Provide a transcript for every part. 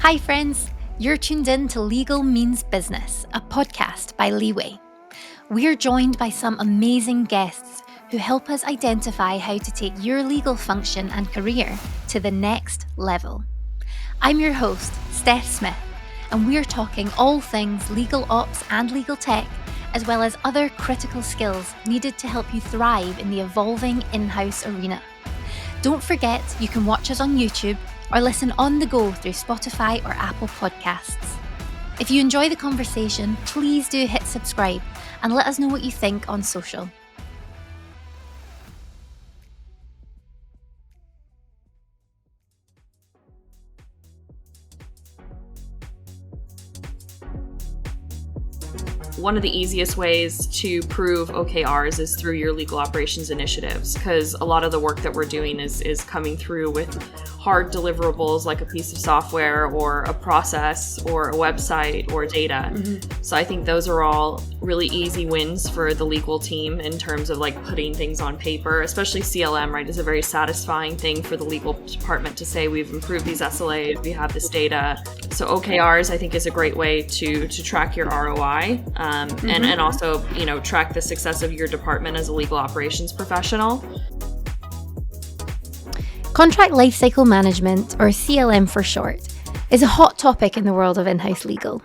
Hi friends, you're tuned in to Legal Means Business, a podcast by Leeway. We're joined by some amazing guests who help us identify how to take your legal function and career to the next level. I'm your host, Steph Smith, and we're talking all things legal ops and legal tech, as well as other critical skills needed to help you thrive in the evolving in-house arena. Don't forget, you can watch us on YouTube or listen on the go through Spotify or Apple Podcasts. If you enjoy the conversation, please do hit subscribe and let us know what you think on social. One of the easiest ways to prove OKRs is through your legal operations initiatives, because a lot of the work that we're doing is coming through with hard deliverables like a piece of software or a process or a website or data. So I think those are all really easy wins for the legal team in terms of like putting things on paper, especially CLM, right? Is a very satisfying thing for the legal department to say we've improved these SLAs, we have this data. So OKRs I think is a great way to track your ROI and also, track the success of your department as a legal operations professional. Contract lifecycle management, or CLM for short, is a hot topic in the world of in-house legal.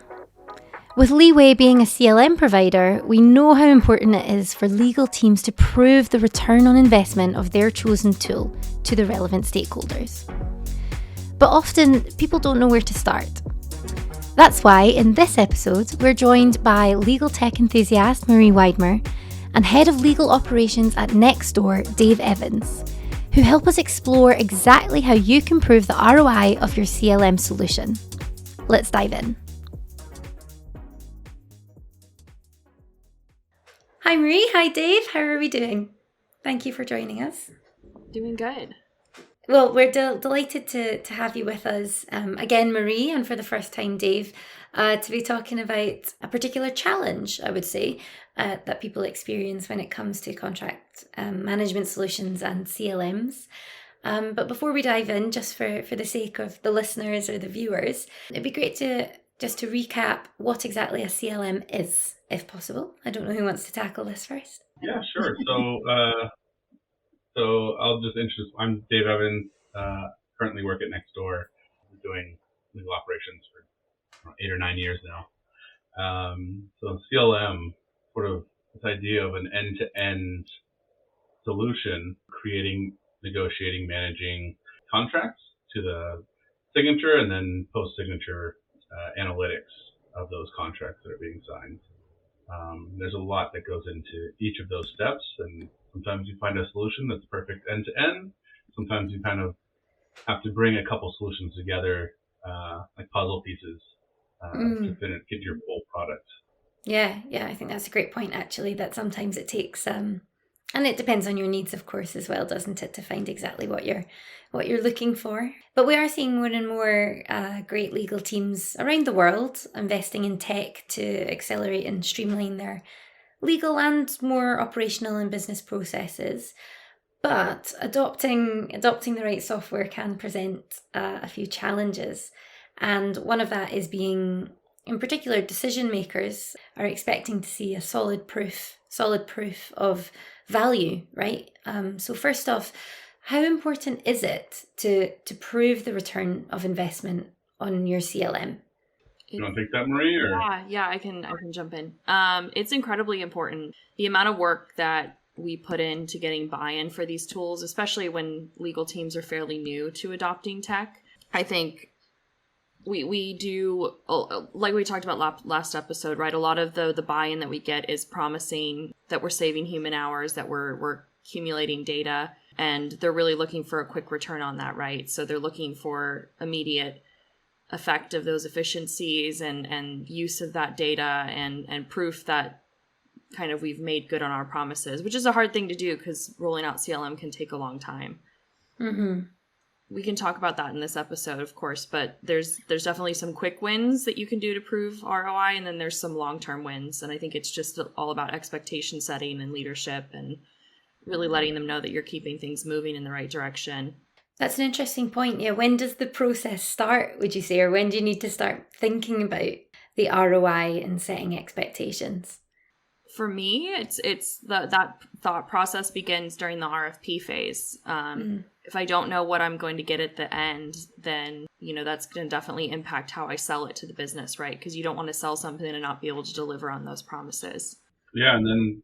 With Leeway being a CLM provider, we know how important it is for legal teams to prove the return on investment of their chosen tool to the relevant stakeholders. But often, people don't know where to start. That's why, in this episode, we're joined by legal tech enthusiast Marie Widmer and Head of Legal Operations at Nextdoor, Dave Evans, who help us explore exactly how you can prove the ROI of your CLM solution. Let's dive in. Hi Marie, hi Dave, how are we doing? Thank you for joining us. Doing good. Well, we're delighted to have you with us again, Marie, and for the first time, Dave, to be talking about a particular challenge, I would say, that people experience when it comes to contract management solutions and CLMs. But before we dive in, just for the sake of the listeners or the viewers, it'd be great to recap what exactly a CLM is, if possible. I don't know who wants to tackle this first. Yeah, sure. So I'll just introduce. I'm Dave Evans. Currently work at Nextdoor, doing legal operations for 8 or 9 years now. So CLM, sort of this idea of an end-to-end solution, creating, negotiating, managing contracts to the signature, and then post-signature analytics of those contracts that are being signed. There's a lot that goes into each of those steps, and sometimes you find a solution that's perfect end to end. Sometimes you kind of have to bring a couple solutions together, like puzzle pieces, to get your full product. Yeah, I think that's a great point, actually, that sometimes it takes, and it depends on your needs, of course, as well, doesn't it, to find exactly what you're looking for. But we are seeing more and more great legal teams around the world investing in tech to accelerate and streamline their legal and more operational and business processes. But adopting the right software can present a few challenges. And one of that is being, in particular, decision makers are expecting to see a solid proof of value, right? So first off, how important is it to prove the return of investment on your CLM? You want to take that, Marie? Or? Yeah, I can jump in. It's incredibly important. The amount of work that we put into getting buy-in for these tools, especially when legal teams are fairly new to adopting tech. I think we do, like we talked about last episode, right? A lot of the buy-in that we get is promising that we're saving human hours, that we're accumulating data, and they're really looking for a quick return on that, right? So they're looking for immediate effect of those efficiencies and use of that data and proof that kind of we've made good on our promises, which is a hard thing to do because rolling out CLM can take a long time. We can talk about that in this episode, of course, but there's definitely some quick wins that you can do to prove ROI, and then there's some long-term wins. And I think it's just all about expectation setting and leadership and really letting them know that you're keeping things moving in the right direction. That's an interesting point. Yeah, when does the process start, would you say, or when do you need to start thinking about the ROI and setting expectations? For me, it's that thought process begins during the RFP phase. If I don't know what I'm going to get at the end, then that's going to definitely impact how I sell it to the business, right? Because you don't want to sell something and not be able to deliver on those promises. Yeah, and then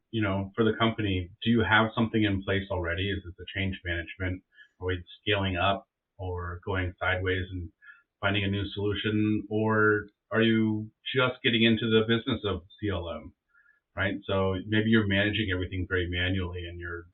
for the company, do you have something in place already? Is it the change management? Are we scaling up or going sideways and finding a new solution, or are you just getting into the business of CLM? Right? So maybe you're managing everything very manually and your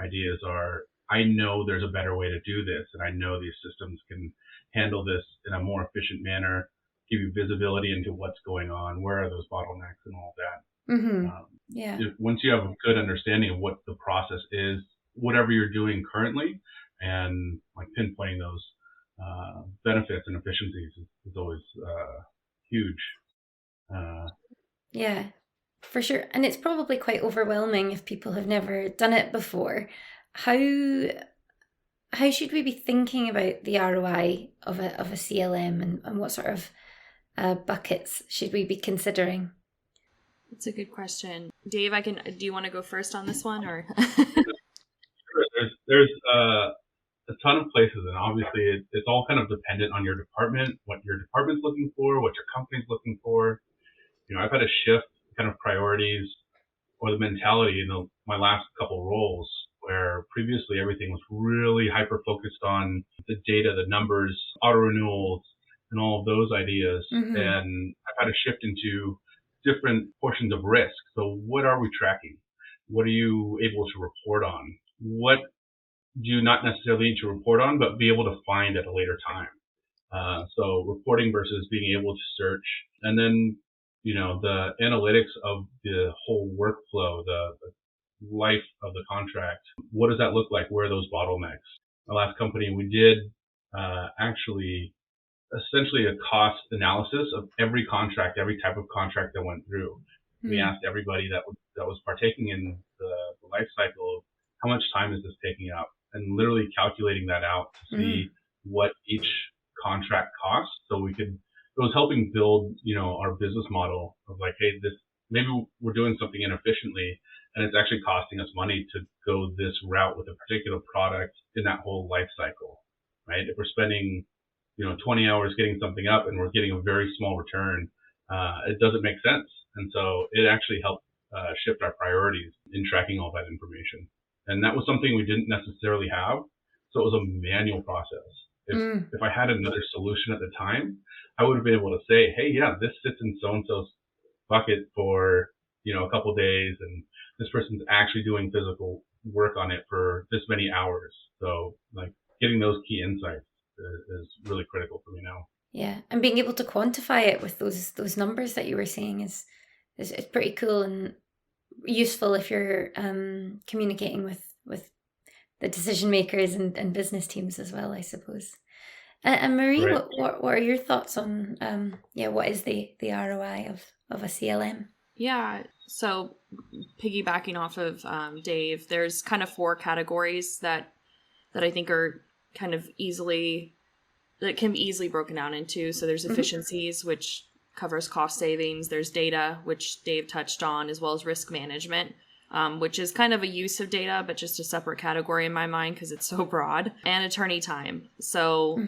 ideas are, I know there's a better way to do this, and I know these systems can handle this in a more efficient manner, give you visibility into what's going on, where are those bottlenecks and all that. Mm-hmm. Yeah. Once you have a good understanding of what the process is, whatever you're doing currently, and like pinpointing those benefits and efficiencies is always huge. Yeah. For sure. And it's probably quite overwhelming if people have never done it before. How should we be thinking about the ROI of a CLM, and what sort of buckets should we be considering? That's a good question. Dave, do you want to go first on this one, or? There's a ton of places, and obviously it's all kind of dependent on your department, what your department's looking for, what your company's looking for. I've had to shift kind of priorities or the mentality in my last couple roles, where previously everything was really hyper focused on the data, the numbers, auto renewals, and all of those ideas. Mm-hmm. And I've had to shift into different portions of risk. So what are we tracking? What are you able to report on? What do you not necessarily need to report on, but be able to find at a later time? So reporting versus being able to search. And then the analytics of the whole workflow, the life of the contract. What does that look like? Where are those bottlenecks? The last company, we did actually essentially a cost analysis of every contract, every type of contract that went through. Mm-hmm. We asked everybody that was partaking in the life cycle, how much time is this taking up? And literally calculating that out to see what each contract costs, so it was helping build, our business model of like, hey, maybe we're doing something inefficiently and it's actually costing us money to go this route with a particular product in that whole life cycle, right? If we're spending, 20 hours getting something up and we're getting a very small return, it doesn't make sense. And so it actually helped shift our priorities in tracking all that information. And that was something we didn't necessarily have. So it was a manual process. If I had another solution at the time, I would have been able to say, hey, yeah, this sits in so-and-so's bucket for, a couple of days, and this person's actually doing physical work on it for this many hours. So like getting those key insights is really critical for me now. Yeah. And being able to quantify it with those numbers that you were saying is pretty cool and useful if you're communicating with the decision makers and business teams as well, I suppose. And Marie, right. What are your thoughts on what is the ROI of a CLM? Yeah, so piggybacking off of Dave, there's kind of 4 categories that I think are kind of that can be easily broken down into. So there's efficiencies, which covers cost savings. There's data, which Dave touched on, as well as risk management, which is kind of a use of data, but just a separate category in my mind because it's so broad. And attorney time. So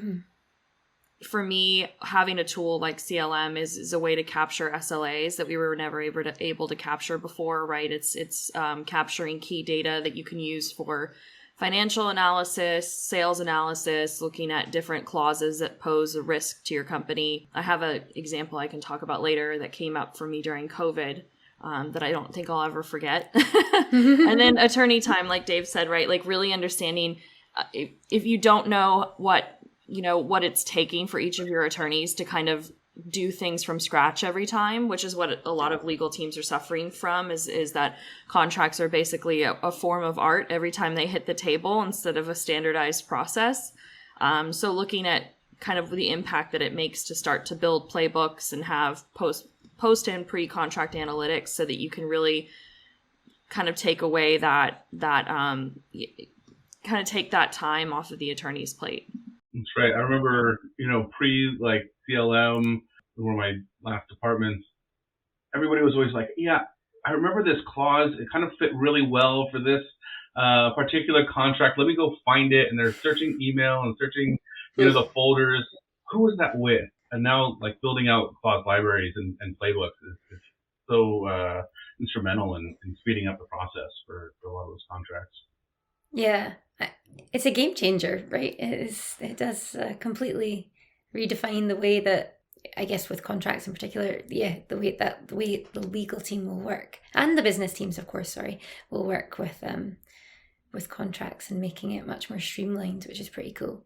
for me, having a tool like CLM is a way to capture SLAs that we were never able to capture before, right? It's capturing key data that you can use for financial analysis, sales analysis, looking at different clauses that pose a risk to your company. I have an example I can talk about later that came up for me during COVID that I don't think I'll ever forget. And then attorney time, like Dave said, right? Like really understanding if you don't know what it's taking for each of your attorneys to kind of do things from scratch every time, which is what a lot of legal teams are suffering from, is that contracts are basically a form of art every time they hit the table instead of a standardized process. So looking at kind of the impact that it makes to start to build playbooks and have post and pre-contract analytics so that you can really kind of take away that kind of take that time off of the attorney's plate. That's right. I remember, pre like CLM, one of my last departments, everybody was always like, yeah, I remember this clause. It kind of fit really well for this particular contract. Let me go find it. And they're searching email and searching, the folders. Who was that with? And now, like, building out clause libraries and playbooks is so instrumental in speeding up the process for a lot of those contracts. Yeah, it's a game changer, right? It does completely redefine the way that, I guess, with contracts in particular, the way the legal team will work, and the business teams, of course, will work with contracts and making it much more streamlined, which is pretty cool.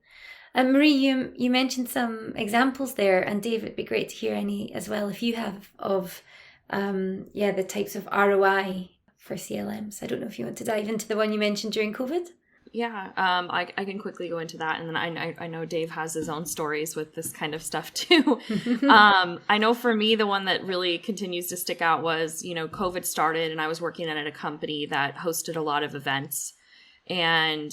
Marie, you mentioned some examples there, and Dave, it'd be great to hear any as well if you have of the types of ROI for CLMs. I don't know if you want to dive into the one you mentioned during COVID. Yeah, I can quickly go into that, and then I know Dave has his own stories with this kind of stuff too. I know for me, the one that really continues to stick out was, COVID started, and I was working at a company that hosted a lot of events, and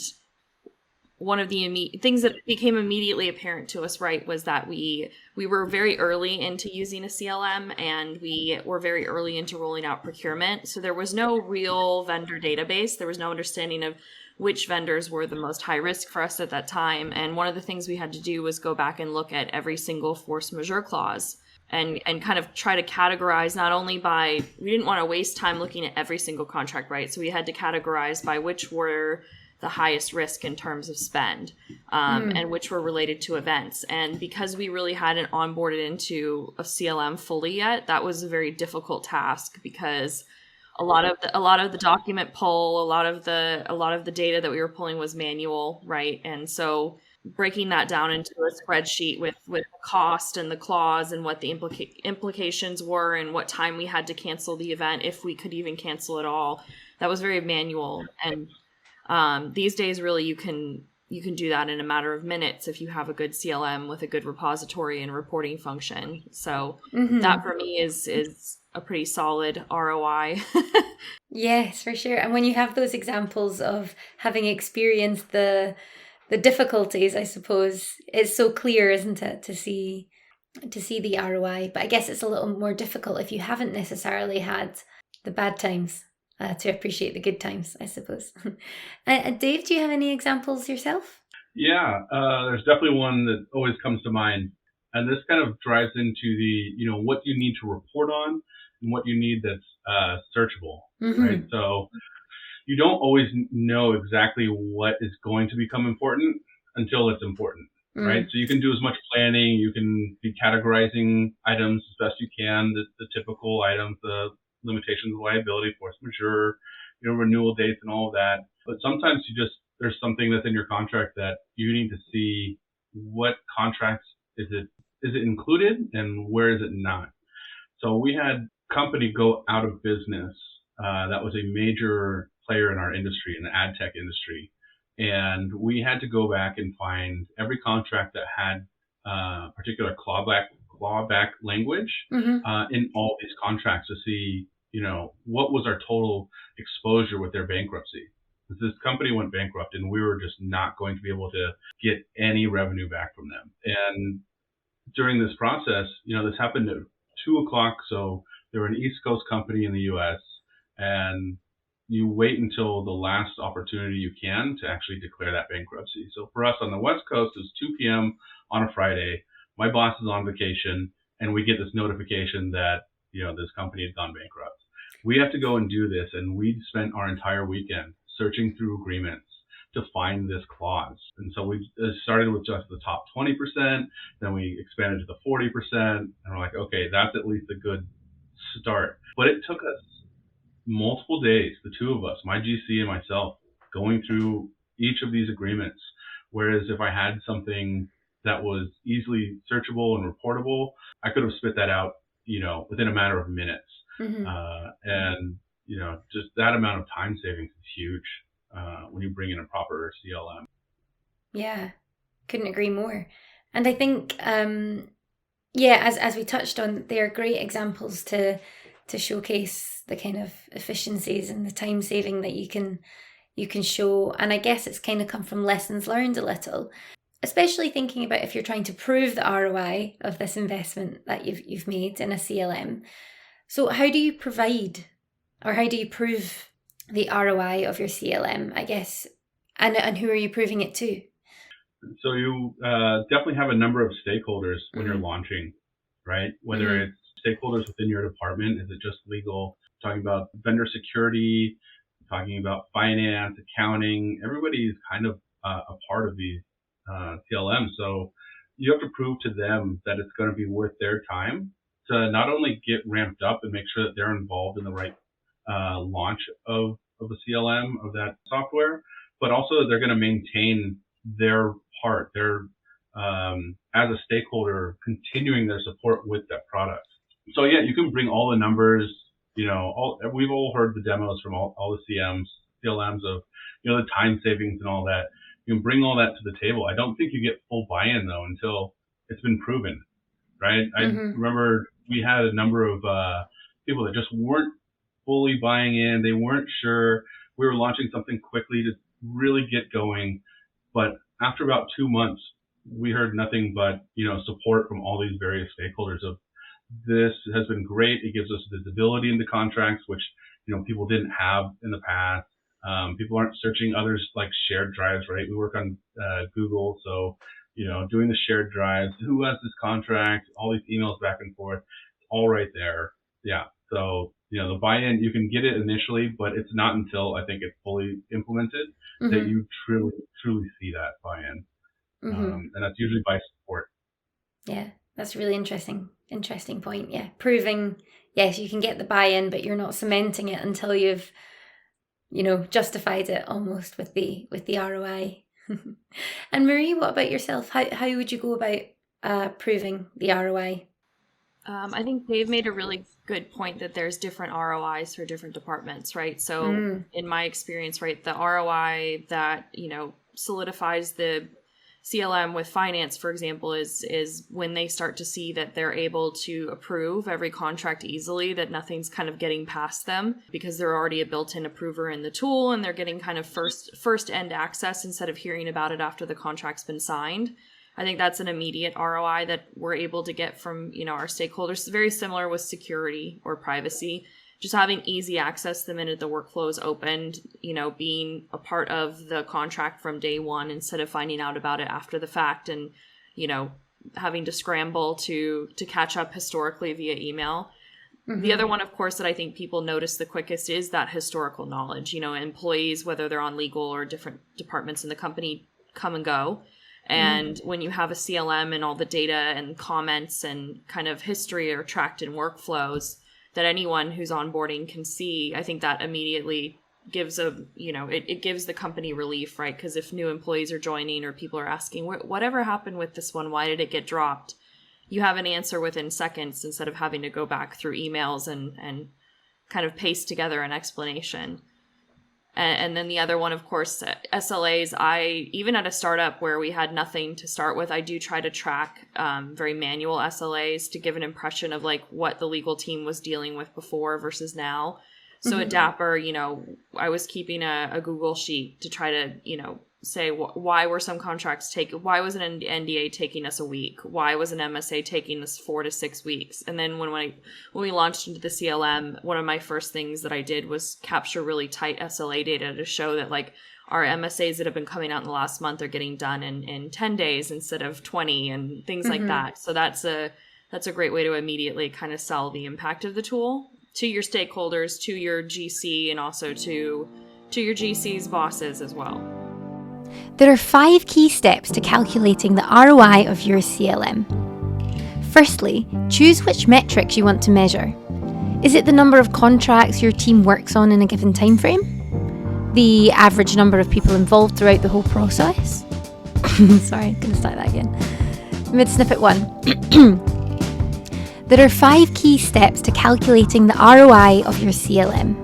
one of the things that became immediately apparent to us, right, was that we were very early into using a CLM, and we were very early into rolling out procurement. So there was no real vendor database. There was no understanding of which vendors were the most high risk for us at that time. And one of the things we had to do was go back and look at every single force majeure clause and kind of try to categorize, not only by, we didn't want to waste time looking at every single contract, right? So we had to categorize by which were the highest risk in terms of spend, and which were related to events. And because we really hadn't onboarded into a CLM fully yet, that was a very difficult task, because a lot of the document pull, a lot of the data that we were pulling was manual, right? And so breaking that down into a spreadsheet with the cost and the clause and what the implications were and what time we had to cancel the event, if we could even cancel at all, that was very manual. And these days, really, you can do that in a matter of minutes if you have a good CLM with a good repository and reporting function. So that for me is a pretty solid ROI. Yes, for sure. And when you have those examples of having experienced the difficulties, I suppose, it's so clear, isn't it, to see the ROI. But I guess it's a little more difficult if you haven't necessarily had the bad times. To appreciate the good times, I suppose. Dave, do you have any examples yourself? Yeah, there's definitely one that always comes to mind. And this kind of drives into the, what you need to report on and what you need that's searchable, right? So you don't always know exactly what is going to become important until it's important, right? So you can do as much planning, you can be categorizing items as best you can, the typical items, the limitations of liability, force majeure, renewal dates and all of that. But sometimes there's something that's in your contract that you need to see what contracts is it included and where is it not. So we had a company go out of business that was a major player in our industry, in the ad tech industry. And we had to go back and find every contract that had particular clawback language in all these contracts to see, what was our total exposure with their bankruptcy. This company went bankrupt and we were just not going to be able to get any revenue back from them. And during this process, this happened at 2:00. So they're an East Coast company in the US, and you wait until the last opportunity you can to actually declare that bankruptcy. So for us on the West Coast, it's 2 p.m. on a Friday. My boss is on vacation, and we get this notification that, this company has gone bankrupt. We have to go and do this, and we spent our entire weekend searching through agreements to find this clause. And so we started with just the top 20%, then we expanded to the 40%, and we're like, okay, that's at least a good start. But it took us multiple days, the two of us, my GC and myself, going through each of these agreements. Whereas if I had something that was easily searchable and reportable, I could have spit that out, within a matter of minutes. And, just that amount of time savings is huge when you bring in a proper CLM. Yeah, couldn't agree more. And I think, as we touched on, they're great examples to showcase the kind of efficiencies and the time saving that you can you can show. And I guess it's kind of come from lessons learned a little, especially thinking about if you're trying to prove the ROI of this investment that you've made in a CLM. So how do you provide, or how do you prove the ROI of your CLM, I guess, and who are you proving it to? So you definitely have a number of stakeholders when you're launching, right? Whether it's stakeholders within your department, is it just legal? Talking about vendor security, talking about finance, accounting. Everybody's kind of a part of these CLMs. So you have to prove to them that it's going to be worth their time to not only get ramped up and make sure that they're involved in the right launch of the CLM, of that software, but also that they're going to maintain their part, their as a stakeholder, continuing their support with that product. So yeah, you can bring all the numbers, we've all heard the demos from all the CLMs of, the time savings and all that. You can bring all that to the table. I don't think you get full buy-in though until it's been proven, right? I remember we had a number of people that just weren't fully buying in. They weren't sure. We were launching something quickly to really get going, but after about 2 months, we heard nothing but, support from all these various stakeholders of, this has been great. It gives us visibility into contracts, which, people didn't have in the past. People aren't searching others like shared drives, right? We work on Google. So, doing the shared drives, who has this contract, all these emails back and forth, it's all right there. Yeah. So, the buy-in, you can get it initially, but it's not until I think it's fully implemented that you truly see that buy-in. And that's usually by support. Yeah, that's a really interesting point. Yeah, proving, yes, you can get the buy-in, but you're not cementing it until you've, justified it almost with the ROI. And Marie, what about yourself? How would you go about proving the ROI? I think Dave made a really good point that there's different ROIs for different departments, right? So in my experience, right, the ROI that, solidifies the CLM with finance, for example, is when they start to see that they're able to approve every contract easily, that nothing's kind of getting past them because they're already a built-in approver in the tool and they're getting kind of first end access instead of hearing about it after the contract's been signed. I think that's an immediate ROI that we're able to get from, our stakeholders. It's very similar with security or privacy, just having easy access the minute the workflow is opened, being a part of the contract from day one instead of finding out about it after the fact and, having to scramble to catch up historically via email. The other one, of course, that I think people notice the quickest is that historical knowledge. Employees, whether they're on legal or different departments in the company, come and go. And when you have a CLM and all the data and comments and kind of history are tracked in workflows that anyone who's onboarding can see, I think that immediately gives it gives the company relief, right? Because if new employees are joining or people are asking, whatever happened with this one, why did it get dropped? You have an answer within seconds instead of having to go back through emails and kind of paste together an explanation. And then the other one, of course, SLAs. Even at a startup where we had nothing to start with, I do try to track very manual SLAs to give an impression of like what the legal team was dealing with before versus now. So at Dapper, I was keeping a Google sheet to try to, say why were some contracts why was an NDA taking us a week? Why was an MSA taking us 4 to 6 weeks? And then when we launched into the CLM, one of my first things that I did was capture really tight SLA data to show that like our MSAs that have been coming out in the last month are getting done in 10 days instead of 20 and things like that. So that's a great way to immediately kind of sell the impact of the tool to your stakeholders, to your GC, and also to your GC's bosses as well. There are 5 key steps to calculating the ROI of your CLM. Firstly, choose which metrics you want to measure. Is it the number of contracts your team works on in a given time frame? The average number of people involved throughout the whole process? Sorry, I'm going to start that again. Mid-snippet 1. There are 5 key steps to calculating the ROI of your CLM.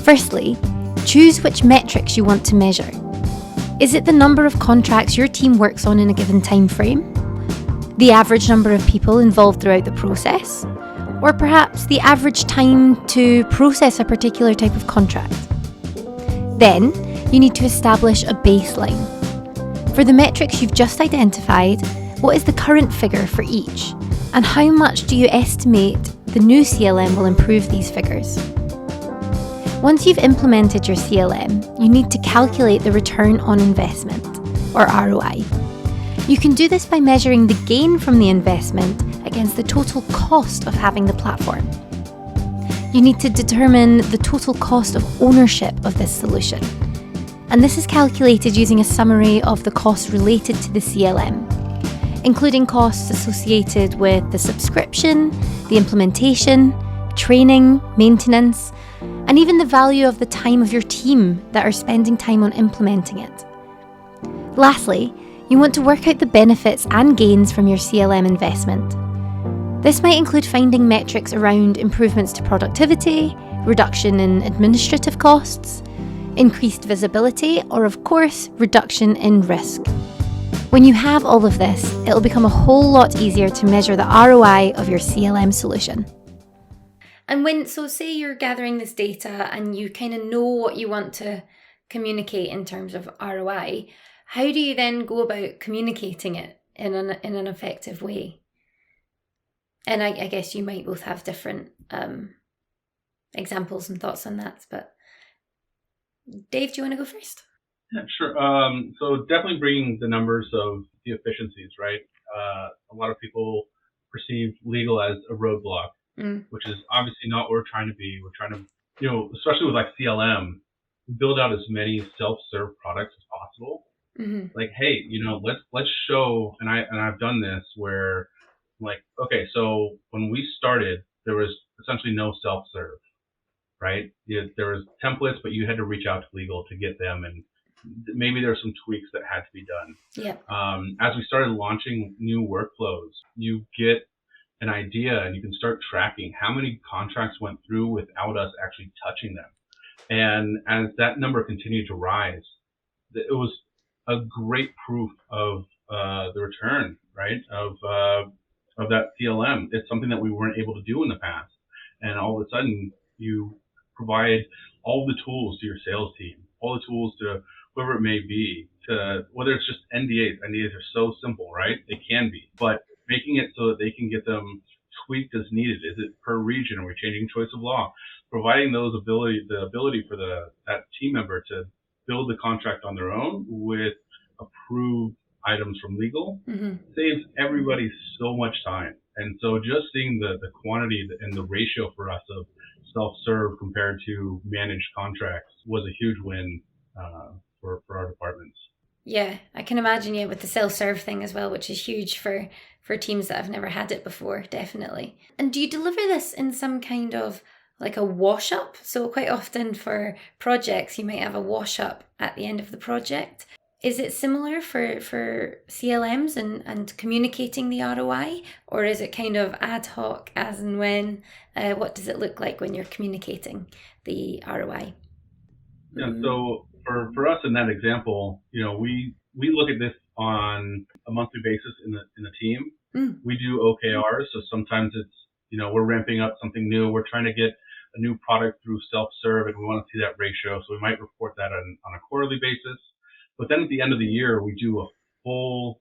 Firstly, choose which metrics you want to measure. Is it the number of contracts your team works on in a given time frame? The average number of people involved throughout the process? Or perhaps the average time to process a particular type of contract? Then, you need to establish a baseline. For the metrics you've just identified, what is the current figure for each? And how much do you estimate the new CLM will improve these figures? Once you've implemented your CLM, you need to calculate the return on investment, or ROI. You can do this by measuring the gain from the investment against the total cost of having the platform. You need to determine the total cost of ownership of this solution. And this is calculated using a summary of the costs related to the CLM, including costs associated with the subscription, the implementation, training, maintenance, and even the value of the time of your team that are spending time on implementing it. Lastly, you want to work out the benefits and gains from your CLM investment. This might include finding metrics around improvements to productivity, reduction in administrative costs, increased visibility, or of course, reduction in risk. When you have all of this, it'll become a whole lot easier to measure the ROI of your CLM solution. And say you're gathering this data and you kind of know what you want to communicate in terms of ROI, how do you then go about communicating it in an effective way? And I guess you might both have different examples and thoughts on that, but Dave, do you want to go first? Yeah, sure. So definitely bringing the numbers of the efficiencies, right? A lot of people perceive legal as a roadblock, which is obviously not what we're trying to be. We're trying to, especially with like CLM, build out as many self-serve products as possible. Like, hey, let's show, and I've done this where, like, okay, so when we started, there was essentially no self-serve, right? There was templates, but you had to reach out to legal to get them, and maybe there were some tweaks that had to be done. Yeah. As we started launching new workflows, you get an idea and you can start tracking how many contracts went through without us actually touching them. And as that number continued to rise, it was a great proof of the return, right, of that CLM. It's something that we weren't able to do in the past. And all of a sudden, you provide all the tools to your sales team, all the tools to whoever it may be, to whether it's just NDAs. NDAs are so simple, right? They can be, but making it so that they can get them tweaked as needed. Is it per region? Are we changing choice of law? Providing the ability for that team member to build the contract on their own with approved items from legal saves everybody so much time. And so just seeing the quantity and the ratio for us of self-serve compared to managed contracts was a huge win for our departments. Yeah, I can imagine, with the self-serve thing as well, which is huge for teams that have never had it before, definitely. And do you deliver this in some kind of like a wash-up? So quite often for projects, you might have a wash-up at the end of the project. Is it similar for CLMs and communicating the ROI? Or is it kind of ad hoc as and when? What does it look like when you're communicating the ROI? Yeah, so for us in that example, we look at this on a monthly basis in the team. We do OKRs, so sometimes it's, we're ramping up something new. We're trying to get a new product through self-serve, and we want to see that ratio. So we might report that on a quarterly basis. But then at the end of the year, we do a full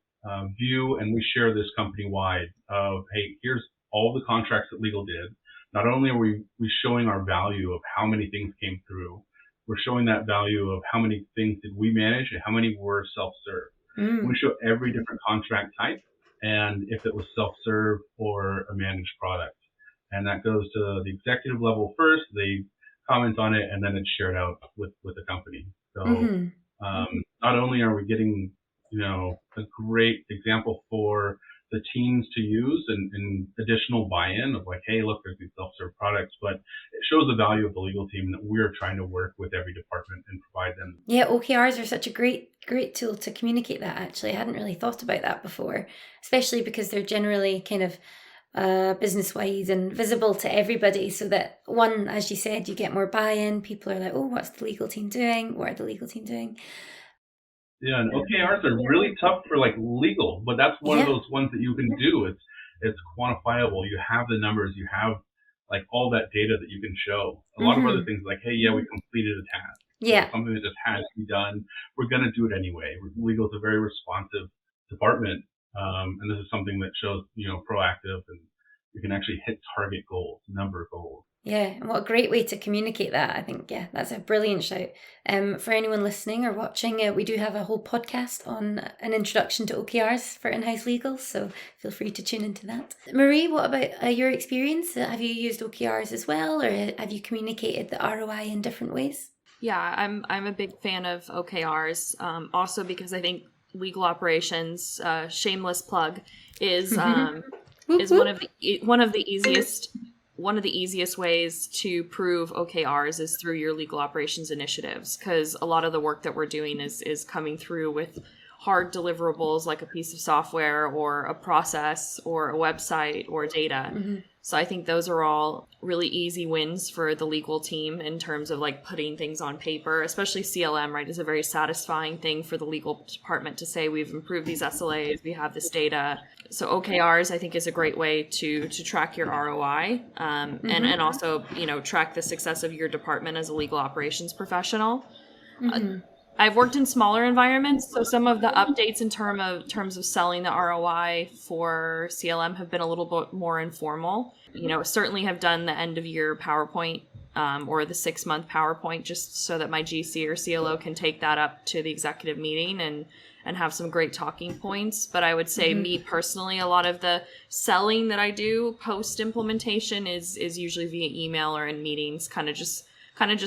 view, and we share this company-wide of, hey, here's all the contracts that legal did. Not only are we showing our value of how many things came through, we're showing that value of how many things did we manage and how many were self-serve. We show every different contract type and if it was self-serve or a managed product. And that goes to the executive level first. They comment on it, and then it's shared out with the company. So not only are we getting, a great example for the teams to use and additional buy-in of like, hey, look, there's these self-serve products, but it shows the value of the legal team that we're trying to work with every department and provide them. Yeah, OKRs are such a great tool to communicate that, actually. I hadn't really thought about that before, especially because they're generally kind of business-wise and visible to everybody, so that one, as you said, you get more buy-in. People are like, oh, what's the legal team doing? What are the legal team doing? Yeah, and OKRs are really tough for like legal, but that's one of those ones that you can do. It's quantifiable. You have the numbers. You have like all that data that you can show. A lot of other things like, hey, yeah, we completed a task. Yeah. It's something that just has to be done. We're going to do it anyway. Legal is a very responsive department, and this is something that shows, proactive, and you can actually hit target goals, number goals. Yeah, and what a great way to communicate that. I think, yeah, that's a brilliant shout. For anyone listening or watching, we do have a whole podcast on an introduction to OKRs for in-house legal, so feel free to tune into that. Marie, what about your experience? Have you used OKRs as well, or have you communicated the ROI in different ways? Yeah, I'm a big fan of OKRs, also because I think legal operations, shameless plug, is one of the easiest ways to prove OKRs is through your legal operations initiatives, because a lot of the work that we're doing is coming through with hard deliverables like a piece of software or a process or a website or data. Mm-hmm. So I think those are all really easy wins for the legal team in terms of like putting things on paper, especially CLM, right, is a very satisfying thing for the legal department to say we've improved these SLAs, we have this data. So OKRs, I think, is a great way to track your ROI and also, track the success of your department as a legal operations professional. Mm-hmm. I've worked in smaller environments, so some of the updates in terms of selling the ROI for CLM have been a little bit more informal. Certainly have done the end of year PowerPoint or the 6-month PowerPoint just so that my GC or CLO can take that up to the executive meeting and have some great talking points. But I would say me personally, a lot of the selling that I do post implementation is usually via email or in meetings, kind of just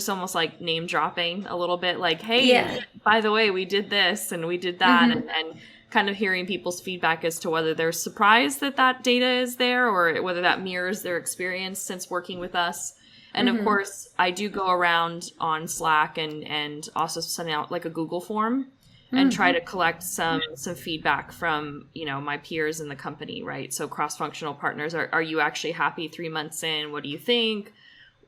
almost like name dropping a little bit, like, hey, by the way, we did this and we did that, and kind of hearing people's feedback as to whether they're surprised that data is there or whether that mirrors their experience since working with us. And of course, I do go around on Slack and also send out like a Google form and try to collect some feedback from, my peers in the company, right? So cross-functional partners, are you actually happy 3 months in? What do you think?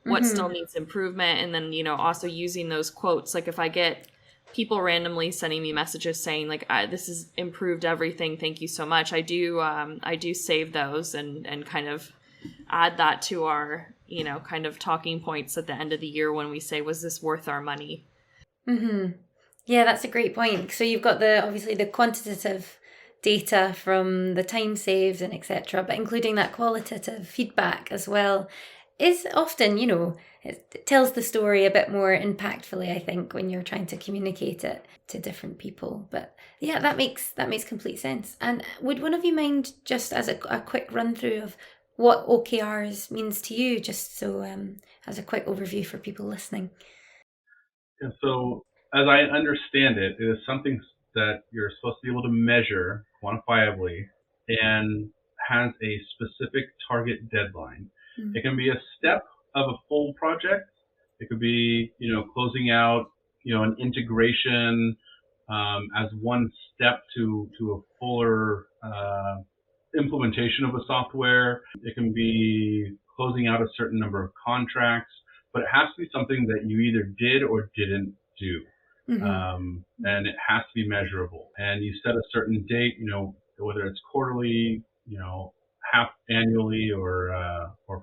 What still needs improvement? And then, also using those quotes. Like if I get people randomly sending me messages saying like, this has improved everything, thank you so much. I do save those and kind of add that to our, kind of talking points at the end of the year when we say, was this worth our money? Mm-hmm. Yeah, that's a great point. So you've got obviously the quantitative data from the time saved and etc., but including that qualitative feedback as well is often, it tells the story a bit more impactfully, I think, when you're trying to communicate it to different people. But yeah, that makes complete sense. And would one of you mind just as a quick run through of what OKRs means to you, just so as a quick overview for people listening? Yeah, so as I understand it, it is something that you're supposed to be able to measure quantifiably and has a specific target deadline. It can be a step of a full project. It could be, closing out, an integration as one step to a fuller implementation of a software. It can be closing out a certain number of contracts, but it has to be something that you either did or didn't do. And it has to be measurable. And you set a certain date, whether it's quarterly, half annually or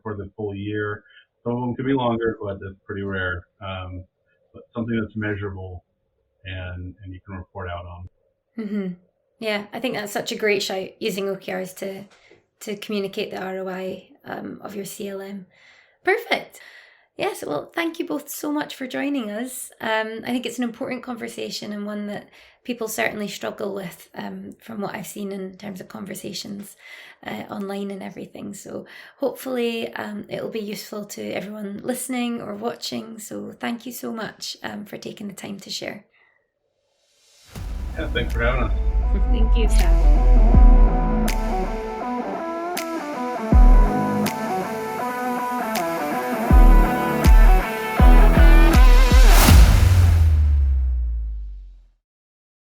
for the full year. Some of them could be longer, but that's pretty rare. But something that's measurable and you can report out on. Yeah, I think that's such a great shout, using OKRs to communicate the ROI of your CLM. Perfect. Yes, well, thank you both so much for joining us. I think it's an important conversation and one that people certainly struggle with from what I've seen in terms of conversations online and everything. So hopefully it'll be useful to everyone listening or watching. So thank you so much for taking the time to share. Yeah, thanks for having us. Thank you, Sam.